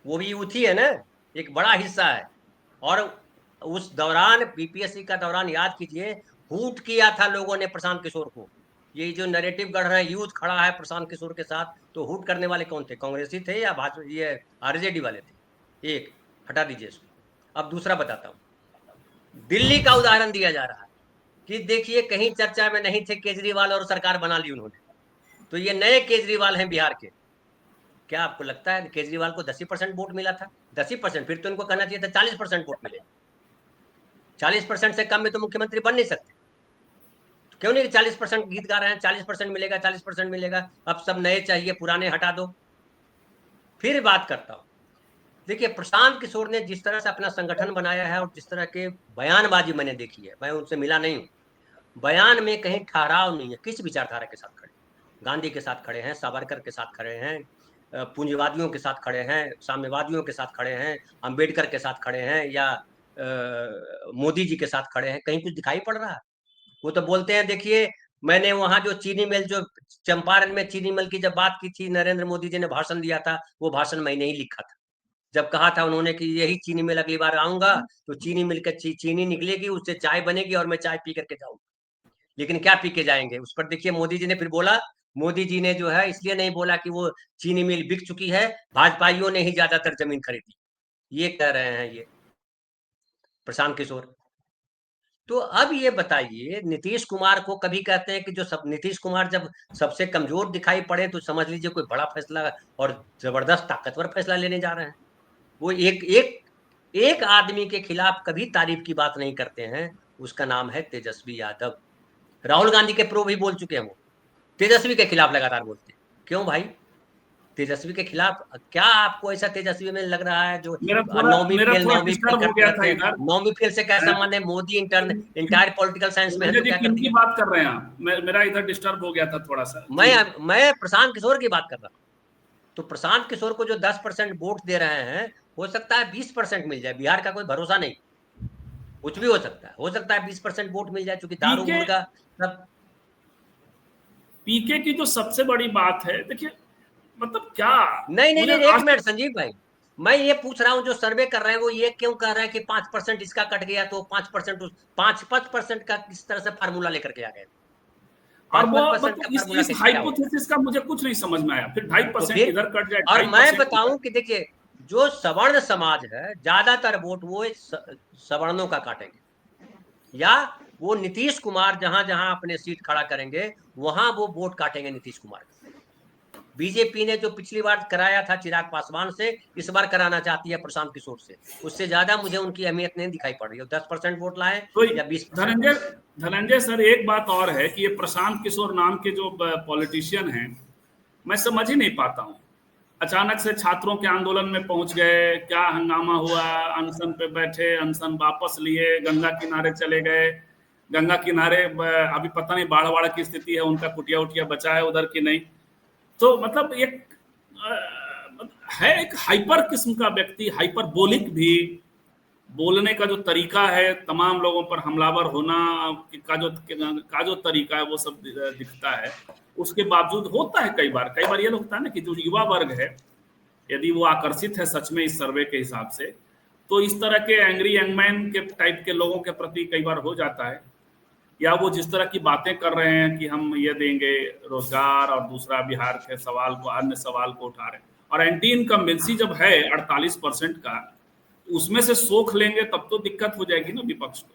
Speaker 2: वो भी यूथ ही है ना, एक बड़ा हिस्सा है। और उस दौरान, बीपीएससी का दौरान, याद कीजिए, हूट किया था लोगों ने प्रशांत किशोर को। ये जो नैरेटिव गढ़ रहे हैं यूथ खड़ा है प्रशांत किशोर के साथ, तो हूट करने वाले कौन थे? कांग्रेसी थे या भाजपा, ये आरजेडी वाले थे? एक हटा दीजिए इसको। अब दूसरा बताता हूँ। दिल्ली का उदाहरण दिया जा रहा है कि देखिए, कहीं चर्चा में नहीं थे केजरीवाल और सरकार बना ली उन्होंने। तो ये नए केजरीवाल हैं बिहार के। क्या आपको लगता है केजरीवाल को 10% वोट मिला था? 10%? फिर तो इनको कहना चाहिए था 40% वोट मिले। 40% से कम में तो मुख्यमंत्री बन नहीं सकते। तो क्यों नहीं 40% गीत गा रहे हैं, 40% मिलेगा, 40% मिलेगा, अब सब नए चाहिए, पुराने हटा दो। फिर बात करता हूं। देखिए, प्रशांत किशोर ने जिस तरह से अपना संगठन बनाया है और जिस तरह के बयानबाजी मैंने देखी है, मैं उनसे मिला नहीं हूं, बयान में कहीं ठहराव नहीं है। किस विचारधारा के साथ खड़े? गांधी के साथ खड़े हैं, सावरकर के साथ खड़े हैं, पूंजीवादियों के साथ खड़े हैं, साम्यवादियों के साथ खड़े हैं, अंबेडकर के साथ खड़े हैं, या मोदी जी के साथ खड़े हैं? कहीं कुछ दिखाई पड़ रहा है? वो तो बोलते हैं, देखिए, मैंने वहां जो चीनी मिल, जो चंपारण में चीनी मिल की जब बात की थी, नरेंद्र मोदी जी ने भाषण दिया था, वो भाषण मैंने ही लिखा था। जब कहा था उन्होंने कि यही चीनी मिल अगली बार आऊंगा तो चीनी मिल के चीनी निकलेगी, उससे चाय बनेगी और मैं चाय पी करके जाऊंगा। लेकिन क्या पी के जाएंगे? उस पर देखिए मोदी जी ने फिर बोला, मोदी जी ने जो है इसलिए नहीं बोला कि वो चीनी मिल बिक चुकी है, भाजपाइयों ने ही ज्यादातर जमीन खरीदी, ये कह रहे हैं ये प्रशांत किशोर। तो अब ये बताइए, नीतीश कुमार को कभी कहते हैं कि जो सब, नीतीश कुमार जब सबसे कमजोर दिखाई पड़े तो समझ लीजिए कोई बड़ा फैसला और जबरदस्त ताकतवर फैसला लेने जा रहे हैं। वो एक एक एक आदमी के खिलाफ कभी तारीफ की बात नहीं करते हैं, उसका नाम है तेजस्वी यादव। राहुल गांधी के प्रो भी बोल चुके हैं, वो तेजस्वी के खिलाफ लगातार बोलते हैं। क्यों भाई? तेजस्वी के खिलाफ क्या आपको ऐसा तेजस्वी में लग रहा है जो
Speaker 1: मेरा थोड़ा
Speaker 2: नौवीं फेल
Speaker 1: डिस्टर्ब हो
Speaker 2: करके
Speaker 1: गया था
Speaker 2: रखते हैं?
Speaker 1: इधर।
Speaker 2: नौवीं फेल से क्या संबंध है? मोदी इंटायर पॉलिटिकल साइंस में है
Speaker 1: धनंजय
Speaker 2: तो
Speaker 1: जी
Speaker 2: क्या कर
Speaker 1: किनकी
Speaker 2: दिया?
Speaker 1: बात कर रहे हैं आप? मेरा इधर डिस्टर्ब हो गया था थोड़ा सा
Speaker 2: मैं
Speaker 1: जी।
Speaker 2: मैं प्रशांत किशोर की बात कर रहा हूँ। तो प्रशांत किशोर को जो 10% वोट दे रहे हैं, हो सकता है 20% मिल जाए। बिहार का कोई भरोसा नहीं, कुछ भी हो सकता है 20% वोट मिल जाए, क्योंकि दारू
Speaker 1: पीके
Speaker 2: मुर्गा सब।
Speaker 1: पीके की जो सबसे बड़ी बात है, देखिए, मतलब क्या,
Speaker 2: नहीं नहीं
Speaker 1: मुझे
Speaker 2: नहीं, एक
Speaker 1: आज
Speaker 2: मिनट संजीव भाई, मैं ये पूछ रहा हूँ, जो सर्वे कर रहे हैं वो ये क्यों कह रहे हैं कि 5% इसका कट गया तो 5%, 5% का किस तरह से फार्मूला लेकर के आ गए?
Speaker 1: और
Speaker 2: पांच
Speaker 1: वो
Speaker 2: पांच परसेंट का
Speaker 1: मतलब
Speaker 2: फार्मूला
Speaker 1: इस
Speaker 2: कैसे क्या हो गया?
Speaker 1: हाइपोथेसिस का मुझे कुछ नहीं समझ में आया। फिर 2.5%
Speaker 2: तो फिर,
Speaker 1: इधर कट जाए,
Speaker 2: और
Speaker 1: ढाई
Speaker 2: मैं
Speaker 1: परसेंट
Speaker 2: बताऊं कि देखिए, जो सवर्ण समाज है, ज्यादातर वोट वो सवर्णों का काटेंगे, या वो नीतीश कुमार जहां जहां अपने सीट खड़ा करेंगे वहां वो वोट काटेंगे नीतीश कुमार का। बीजेपी ने जो पिछली बार कराया था चिराग पासवान से, इस बार कराना चाहती है प्रशांत किशोर से। उससे ज्यादा मुझे उनकी अहमियत नहीं दिखाई पड़ रही है, 10% वोट लाए
Speaker 1: तो
Speaker 2: या 20%
Speaker 1: धनंजय
Speaker 2: लाए।
Speaker 1: धनंजय सर, एक बात और है कि ये प्रशांत किशोर नाम के जो पॉलिटिशियन हैं, मैं समझ ही नहीं पाता हूँ। अचानक से छात्रों के आंदोलन में पहुंच गए, क्या हंगामा हुआ, अनशन पे बैठे, अनशन वापस लिए, गंगा किनारे चले गए। गंगा किनारे अभी पता नहीं बाढ़ बाढ़ की स्थिति है, उनका कुटिया उटिया बचा है उधर की नहीं। तो मतलब एक है, एक हाइपर किस्म का व्यक्ति, हाइपरबोलिक भी, बोलने का जो तरीका है, तमाम लोगों पर हमलावर होना का जो तरीका है, वो सब दिखता है। उसके बावजूद होता है कई बार ये होता है ना कि जो युवा वर्ग है, यदि वो आकर्षित है सच में इस सर्वे के हिसाब से, तो इस तरह के एंग्री यंगमैन के टाइप के लोगों के प्रति कई बार हो जाता है, या वो जिस तरह की बातें कर रहे हैं कि हम ये देंगे रोजगार, और दूसरा बिहार के सवाल को, अन्य सवाल को उठा रहे हैं, और एंटी इनकम्बेंसी जब है 48% का, उसमें से सोख लेंगे तब तो दिक्कत हो जाएगी ना विपक्ष को।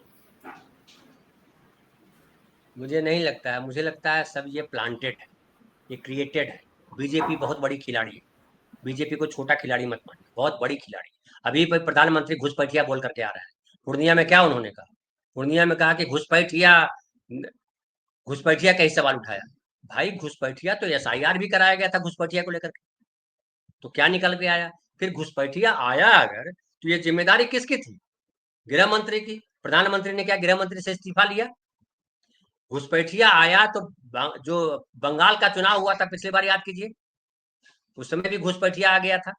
Speaker 2: मुझे नहीं लगता है, मुझे लगता है सब ये प्लांटेड है, ये क्रिएटेड है। बीजेपी बहुत बड़ी खिलाड़ी है, बीजेपी को छोटा खिलाड़ी मत मानिए, बहुत बड़ी खिलाड़ी। अभी प्रधानमंत्री घुसपैठिया बोल करके आ रहा है। पूर्णिया में क्या उन्होंने कहा? पूर्णिया में कहा कि घुसपैठिया का ही सवाल उठाया। भाई घुसपैठिया तो एसआईआर भी कराया गया था घुसपैठिया को लेकर के, तो क्या निकल के आया? फिर घुसपैठिया आया अगर, तो ये जिम्मेदारी किसकी थी? गृह मंत्री की। प्रधानमंत्री ने क्या गृह मंत्री से इस्तीफा लिया? घुसपैठिया आया तो जो बंगाल का चुनाव हुआ था पिछली बार, याद कीजिए, उस समय भी घुसपैठिया आ गया था।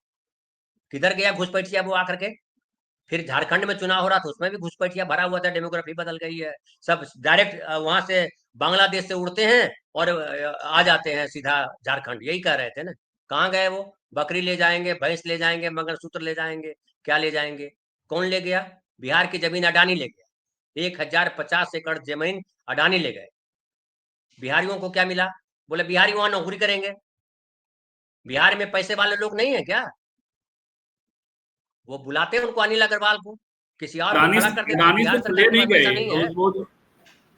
Speaker 2: किधर गया घुसपैठिया वो आकर के? फिर झारखंड में चुनाव हो रहा था, उसमें भी घुसपैठिया भरा हुआ था। डेमोग्राफी बदल गई है, सब डायरेक्ट वहां से बांग्लादेश से उड़ते हैं और आ जाते हैं सीधा झारखंड। यही कह रहे थे ना। कहाँ गए वो? बकरी ले जाएंगे, भैंस ले जाएंगे, मंगलसूत्र ले जाएंगे, क्या ले जाएंगे? कौन ले गया? बिहार की जमीन अडानी ले गया। 1050 एकड़ जमीन अडानी ले गए। बिहारियों को क्या मिला? बोले बिहारी वहां नौकरी करेंगे। बिहार में पैसे वाले लोग नहीं है क्या? वो बुलाते हैं उनको, अनिल अग्रवाल को, किसी और को
Speaker 1: अडानी
Speaker 2: खड़ा कर देते हैं।
Speaker 1: अडानी
Speaker 2: बिहार
Speaker 1: सिर्फ
Speaker 2: सरकार
Speaker 1: ले
Speaker 2: के
Speaker 1: नहीं
Speaker 2: पास
Speaker 1: गए,
Speaker 2: पैसा नहीं है।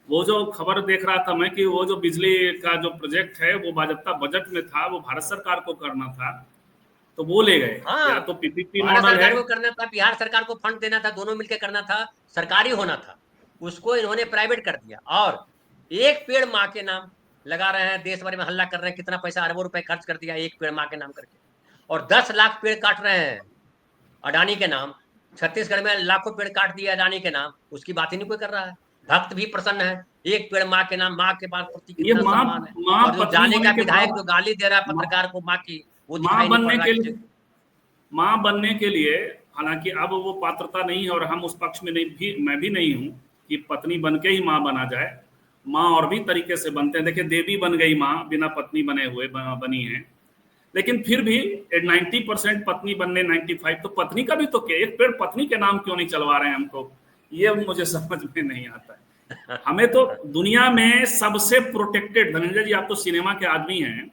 Speaker 1: वो जो खबर देख रहा था मैं, कि वो जो बिजली का जो प्रोजेक्ट है वो बाजप्ता बजट में था, वो भारत सरकार को करना था, तो वो ले गए।
Speaker 2: हाँ,
Speaker 1: या तो पीपीपी
Speaker 2: भारत
Speaker 1: मॉडल है।
Speaker 2: सरकार को करना था, बिहार सरकार को फंड देना था, दोनों मिलकर करना था, सरकारी होना था। उसको इन्होंने प्राइवेट कर दिया। और एक पेड़ माँ के नाम लगा रहे हैं, देश भर में हल्ला कर रहे हैं, कितना पैसा, अरबों रुपए खर्च कर दिया एक पेड़ माँ के नाम करके। और 10 लाख पेड़ काट रहे हैं अडानी के नाम। छत्तीसगढ़ में लाखों पेड़ काट दिए अडानी के नाम, उसकी बात ही नहीं कोई कर रहा है। भक्त भी प्रसन्न है, एक पेड़ माँ के नाम, माँ के पास प्रति
Speaker 1: ये
Speaker 2: कितना
Speaker 1: माँ
Speaker 2: सम्मान है।
Speaker 1: माँ
Speaker 2: और जो
Speaker 1: पत्नी
Speaker 2: जाने
Speaker 1: होने
Speaker 2: का
Speaker 1: के
Speaker 2: विधायक
Speaker 1: बाद,
Speaker 2: जो गाली दे रहा है
Speaker 1: माँ
Speaker 2: पत्रकार को माँ की, वो
Speaker 1: माँ
Speaker 2: दिखाई नहीं पड़
Speaker 1: बनने
Speaker 2: रहा
Speaker 1: के
Speaker 2: कि
Speaker 1: लिए माँ बनने के लिए, हालांकि अब वो पात्रता नहीं है, और हम उस पक्ष में नहीं, भी मैं भी नहीं हूँ कि पत्नी बन के ही माँ बना जाए। माँ और भी तरीके से बनते हैं। देखिए, देवी बन गई माँ, बिना पत्नी बने हुए बनी है। लेकिन फिर भी 90% पत्नी बनने, 95 तो पत्नी का भी तो क्या, एक पेड़ पत्नी के नाम क्यों नहीं चलवा रहे हैं हमको, ये मुझे समझ में नहीं आता है। हमें तो दुनिया में सबसे प्रोटेक्टेड, धनंजय जी आप तो सिनेमा के आदमी हैं,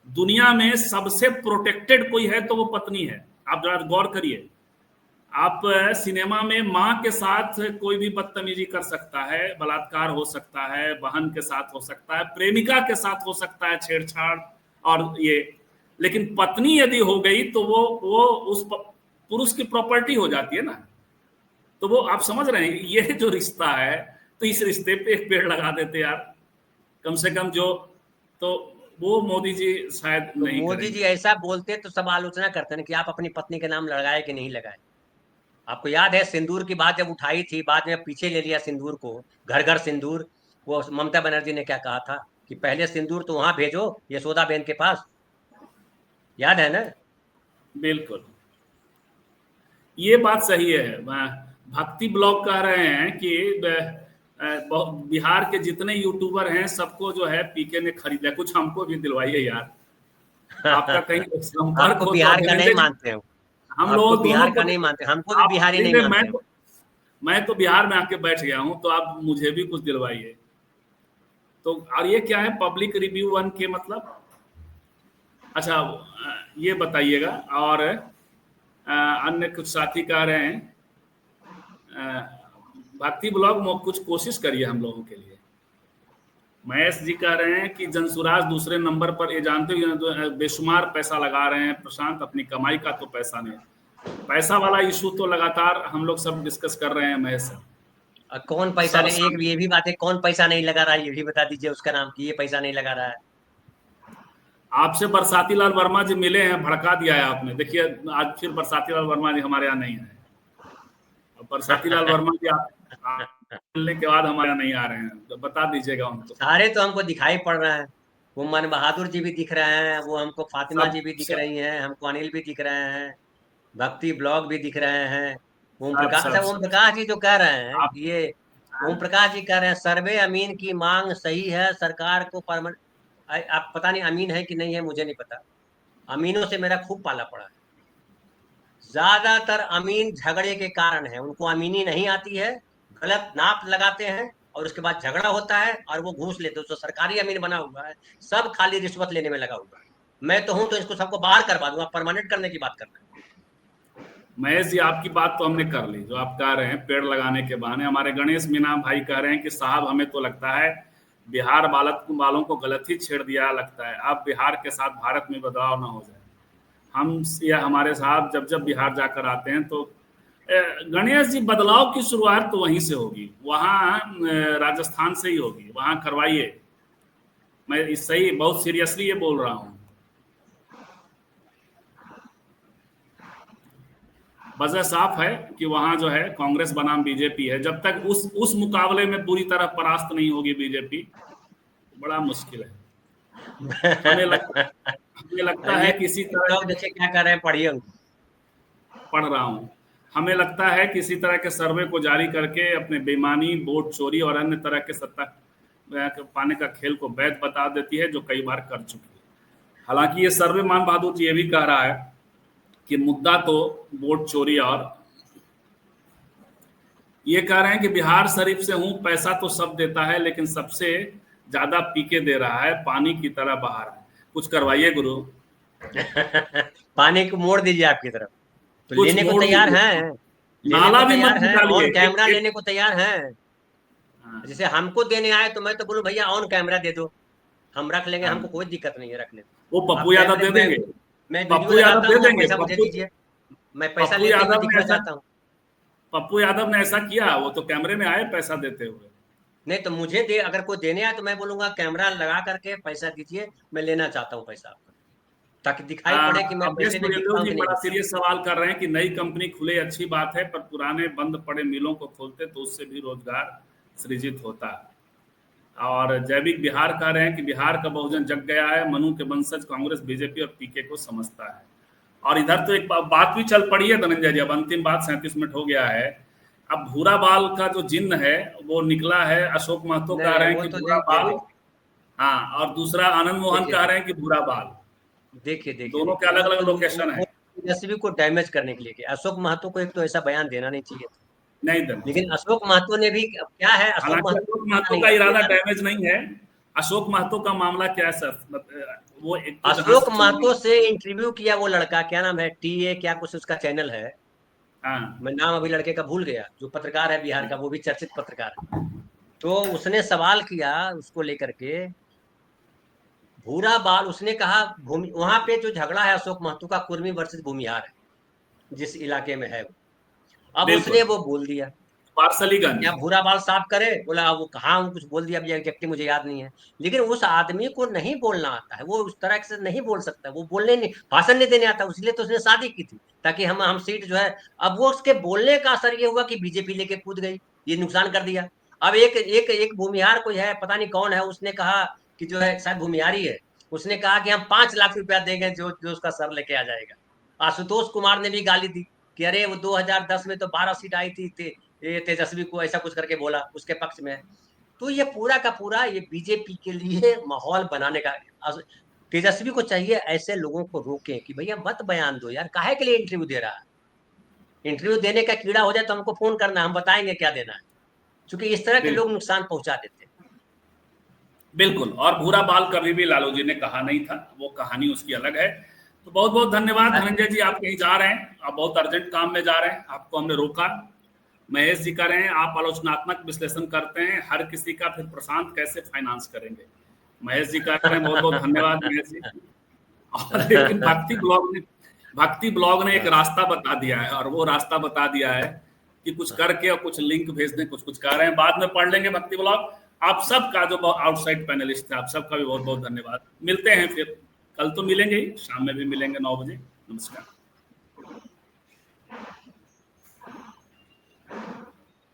Speaker 1: दुनिया में सबसे प्रोटेक्टेड कोई है तो वो पत्नी है। आप जरा गौर करिए, आप सिनेमा में माँ के साथ कोई भी बदतमीजी कर सकता है, बलात्कार हो सकता है, बहन के साथ हो सकता है, प्रेमिका के साथ हो सकता है छेड़छाड़, और ये, लेकिन पत्नी यदि हो गई तो वो उस पुरुष की प्रॉपर्टी हो जाती है ना। तो वो आप समझ रहे हैं, ये जो रिश्ता है, तो इस रिश्ते पे एक पेड़ लगा देते यार, कम से कम जो, तो वो मोदी जी शायद
Speaker 2: तो
Speaker 1: नहीं
Speaker 2: मोदी जी
Speaker 1: करेंगे।
Speaker 2: ऐसा बोलते तो सब आलोचना करते हैं कि आप अपनी पत्नी के नाम लगाए कि नहीं लगाए। आपको याद है सिंदूर की बात जब उठाई थी, बाद में पीछे ले लिया सिंदूर को, घर घर सिंदूर। वो ममता बनर्जी ने क्या कहा था कि पहले सिंदूर तो वहां भेजो यशोदा बेन के पास, याद है ना?
Speaker 1: बिल्कुल, ये बात सही है। भक्ति ब्लॉग कह रहे हैं कि बिहार के जितने यूट्यूबर हैं सबको जो है पीके ने खरीदा, कुछ हमको भी दिलवाइए यार। आपका कहीं संपर्क
Speaker 2: आपको
Speaker 1: हो तो
Speaker 2: बिहार का नहीं
Speaker 1: अभिनंदन जी,
Speaker 2: मानते हो?
Speaker 1: हम
Speaker 2: आपको
Speaker 1: लोग दोनों
Speaker 2: बिहार
Speaker 1: को
Speaker 2: का नहीं मानते, हमको भी
Speaker 1: आप
Speaker 2: बिहारी नहीं
Speaker 1: नहीं,
Speaker 2: मानते हो।
Speaker 1: मैं तो बिहार में आके बैठ गया हूं, तो आप मुझे भी कुछ दिलवाइए। तो और ये क्या है पब्लिक रिव्यू 1 के मतलब? अच्छा, ये बताइएगा। और अन्य कुछ साथी कह रहे हैं, भक्ति ब्लॉग में कुछ कोशिश करिए हम लोगों के लिए। महेश जी कह रहे हैं कि जनसुराज दूसरे नंबर पर, ये जानते हो बेशुमार पैसा लगा रहे हैं प्रशांत, अपनी कमाई का तो पैसा नहीं। पैसा वाला इशू तो लगातार हम लोग सब डिस्कस कर रहे हैं महेश सर।
Speaker 2: कौन पैसा
Speaker 1: सब
Speaker 2: नहीं, एक ये भी बात है, कौन पैसा नहीं लगा रहा है, ये भी बता दीजिए उसका नाम, कि ये पैसा नहीं लगा रहा है।
Speaker 1: आपसे बरसाती लाल वर्मा जी मिले हैं, भड़का दिया है आपने। देखिए, आज फिर बरसाती लाल वर्मा जी हमारे यहाँ नहीं आए। अब बरसाती लाल वर्मा जी आप मिलने के बाद हमारे यहाँ नहीं आ रहे हैं, तो बता दीजिएगा उनको।
Speaker 2: सारे तो हमको दिखाई पड़ रहे हैं। वो मन बहादुर जी भी दिख रहे हैं, वो हमको फातिमा
Speaker 1: सब
Speaker 2: जी भी दिख
Speaker 1: सब
Speaker 2: रही हैं, हमको अनिल भी दिख रहे हैं, भक्ति ब्लॉग भी दिख रहे हैं, ओम प्रकाश, अच्छा ओम प्रकाश जी जो कह रहे हैं
Speaker 1: आप
Speaker 2: ये, ओम प्रकाश जी कह रहे हैं सर्वे अमीन की मांग सही है, सरकार को परमानेंट, आप पता नहीं अमीन है कि नहीं है, मुझे नहीं पता। अमीनों से मेरा खूब पाला पड़ा है। ज्यादातर अमीन झगड़े के कारण है, उनको अमीनी नहीं आती है, गलत नाप लगाते हैं और उसके बाद झगड़ा होता है और वो घूस लेते हैं। तो सरकारी अमीन बना हुआ है, सब खाली रिश्वत लेने में लगा हुआ है। मैं तो हूं तो इसको सबको बाहर करवा दूंगा, परमानेंट करने की बात करना है।
Speaker 1: महेश जी, आपकी बात तो हमने कर ली, जो आप कह रहे हैं पेड़ लगाने के बहाने। हमारे गणेश मीना भाई कह रहे हैं कि साहब हमें तो लगता है बिहार वालों को गलत ही छेड़ दिया लगता है, अब बिहार के साथ भारत में बदलाव ना हो जाए। हम या हमारे साहब जब जब बिहार जाकर आते हैं तो गणेश जी, बदलाव की शुरुआत तो वहीं से होगी, वहाँ राजस्थान से ही होगी, वहाँ करवाइए। मैं इस सही बहुत सीरियसली ये बोल रहा हूँ। वजह साफ है कि वहां जो है कांग्रेस बनाम बीजेपी है। जब तक उस मुकाबले में पूरी तरह परास्त नहीं होगी बीजेपी, बड़ा मुश्किल है। हमें लगता है किसी तरह
Speaker 2: लोग देखिए क्या कर रहे हैं, पढ़िए उनको।
Speaker 1: पढ़ रहा हूँ। हमें लगता है किसी तरह के सर्वे को जारी करके अपने बेईमानी, वोट चोरी और अन्य तरह के सत्ता पाने का खेल को वैध बता देती है, जो कई बार कर चुकी है। हालांकि ये सर्वे मान बहादुर जी ये भी कह रहा है कि मुद्दा तो वोट चोरी, और ये कह रहे हैं कि बिहार शरीफ से हूं, पैसा तो सब देता है लेकिन सबसे ज्यादा पीके दे रहा है, पानी की तरह बहा रहा है। कुछ करवाइए गुरु।
Speaker 2: पानी को मोड़ दीजिए आपकी तरफ, तो
Speaker 1: कुछ
Speaker 2: लेने को
Speaker 1: मोड़
Speaker 2: तैयार
Speaker 1: दीजिए,
Speaker 2: हैं, लेने
Speaker 1: नाला
Speaker 2: को
Speaker 1: भी मत
Speaker 2: तैयार हैं,
Speaker 1: निकालिए।
Speaker 2: ऑन कैमरा लेने को तैयार हैं।
Speaker 1: हाँ,
Speaker 2: जैसे हमको देने आए तो मैं तो बोलूं भैया ऑन कैमरा दे दो, हम रख लेंगे, हमको
Speaker 1: हाँ।
Speaker 2: कोई दिक्कत नहीं है रखने में।
Speaker 1: वो पप्पू
Speaker 2: आप
Speaker 1: यादव
Speaker 2: कैमरे
Speaker 1: दे
Speaker 2: में,
Speaker 1: देंगे,
Speaker 2: मैं वीडियो
Speaker 1: पप्पू यादव
Speaker 2: लगाता
Speaker 1: दे
Speaker 2: हूँ, आप
Speaker 1: देंगे।
Speaker 2: पैसा मुझे दीजिए, मैं पैसा
Speaker 1: पप्पू
Speaker 2: लेते हुए
Speaker 1: यादव ने
Speaker 2: दिखना
Speaker 1: ऐसा
Speaker 2: चाहता हूँ।
Speaker 1: पप्पू यादव ने ऐसा किया, वो तो कैमरे में आए पैसा देते हुए।
Speaker 2: नहीं तो मुझे दे, अगर कोई देने आए तो मैं बोलूंगा कैमरा लगा करके पैसा दीजिए, मैं लेना चाहता हूँ पैसा आपका, ताकि दिखाई पड़े कि मैं
Speaker 1: अवधेश
Speaker 2: पैसे लिए दिख
Speaker 1: मुरेंद्र
Speaker 2: रहा हूँ
Speaker 1: जी
Speaker 2: कि नहीं
Speaker 1: बड़ा
Speaker 2: दिख रहा
Speaker 1: सीरियस सवाल कर रहे हैं कि नई कंपनी खुले अच्छी बात है, पर पुराने बंद पड़े मिलों को खोलते तो उससे भी रोजगार सृजित होता। और जैविक बिहार कह रहे हैं कि बिहार का बहुजन जग गया है, मनु के वंशज कांग्रेस बीजेपी और पीके को समझता है। और इधर तो एक बात भी चल पड़ी है धनंजय जी, अब अंतिम बात, 37 मिनट हो गया है। अब भूरा बाल का जो जिन्न है वो निकला है। अशोक महतो कह
Speaker 2: नहीं
Speaker 1: रहे हैं
Speaker 2: वो
Speaker 1: कि
Speaker 2: तो
Speaker 1: भूरा बाल,
Speaker 2: देखिए,
Speaker 1: हाँ, और दूसरा आनंद मोहन
Speaker 2: देखिए
Speaker 1: कह रहे हैं कि भूरा बाल।
Speaker 2: देखिए देखिए
Speaker 1: दोनों के
Speaker 2: देखिए
Speaker 1: अलग
Speaker 2: वो
Speaker 1: अलग
Speaker 2: तो
Speaker 1: लोकेशन है।
Speaker 2: वो तेजस्वी को डैमेज करने के लिए किया। अशोक महतो को एक तो ऐसा बयान देना नहीं चाहिए था,
Speaker 1: नहीं देना
Speaker 2: लेकिन
Speaker 1: चाहिए।
Speaker 2: अशोक महतो ने भी, अब क्या है, अशोक
Speaker 1: हालांकि
Speaker 2: महतो
Speaker 1: अशोक
Speaker 2: को पता
Speaker 1: महतो
Speaker 2: नहीं
Speaker 1: का
Speaker 2: अपने
Speaker 1: इरादा
Speaker 2: बारे में।
Speaker 1: डैमेज नहीं है। अशोक महतो का मामला क्या है सर, वो एक तो जहां
Speaker 2: अशोक
Speaker 1: से चुनावी,
Speaker 2: महतो से इंटरव्यू किया वो लड़का, क्या नाम है, टीए क्या कुछ उसका चैनल है,
Speaker 1: हाँ,
Speaker 2: मैं नाम अभी लड़के का भूल गया, जो पत्रकार है बिहार का, वो भी चर्चित पत्रकार है। तो उसने सवाल किया उसको लेकर के, भूरा बाल, उसने कहा भूमि, वहां पे जो झगड़ा है अशोक महतो का कुर्मी वर्सेस भूमिहार है, जिस इलाके में है वो। अब उसने
Speaker 1: बिल्कुल,
Speaker 2: वो बोल दिया,
Speaker 1: पार्सलीगंज।
Speaker 2: क्या भूरा बाल साफ करे, बोला वो कहा, वो कुछ बोल दिया, अब एग्जैक्टली मुझे याद नहीं है। लेकिन उस आदमी को नहीं बोलना आता है, वो उस तरह से नहीं बोल सकता, वो बोलने नहीं, भाषण नहीं देने आता, इसलिए तो उसने शादी की थी, ताकि हम सीट जो है। अब वो उसके बोलने का असर ये हुआ कि बीजेपी लेके कूद गई, ये नुकसान कर दिया। अब एक एक एक भूमिहार कोई है, पता नहीं कौन है, उसने कहा कि जो है शायद भूमिहारी है, उसने कहा कि हम 5 लाख रुपया देंगे जो जो उसका सर लेके आ जाएगा। आशुतोष कुमार ने भी गाली दी कि अरे वो 2010 में तो 12 सीट आई थी, ये तेजस्वी को ऐसा कुछ करके बोला, उसके पक्ष में। तो ये पूरा का पूरा ये बीजेपी के लिए माहौल बनाने का। तेजस्वी को चाहिए ऐसे लोगों को रोके कि भैया मत बयान दो यार, काहे के लिए इंटरव्यू दे रहा है, इंटरव्यू देने का कीड़ा हो जाए तो हमको फोन करना, हम बताएंगे क्या देना है, क्योंकि इस तरह के लोग
Speaker 1: बिल्कुल
Speaker 2: नुकसान पहुंचा देते हैं।
Speaker 1: बिल्कुल, और भूरा बाल कभी भी लालू जी ने कहा नहीं था, वो कहानी उसकी अलग है। तो बहुत बहुत धन्यवाद धनंजय जी, आप कहीं जा रहे हैं, आप बहुत अर्जेंट काम में जा रहे हैं, आपको हमने रोका। महेश जी कह रहे हैं आप आलोचनात्मक विश्लेषण करते हैं, हर किसी का, फिर प्रशांत कैसे फाइनेंस करेंगे। महेश जी कह रहे हैं बहुत बहुत धन्यवाद महेश जी। और लेकिन भक्ति ब्लॉग ने एक रास्ता बता दिया है, और वो रास्ता बता दिया है कि कुछ करके और कुछ लिंक भेज दें, कुछ कुछ कह रहे हैं, बाद में पढ़ लेंगे भक्ति ब्लॉग। आप सबका जो आउटसाइड पैनलिस्ट है, आप सबका भी बहुत बहुत धन्यवाद। मिलते हैं फिर, कल तो मिलेंगे ही, शाम में भी मिलेंगे 9 बजे। नमस्कार।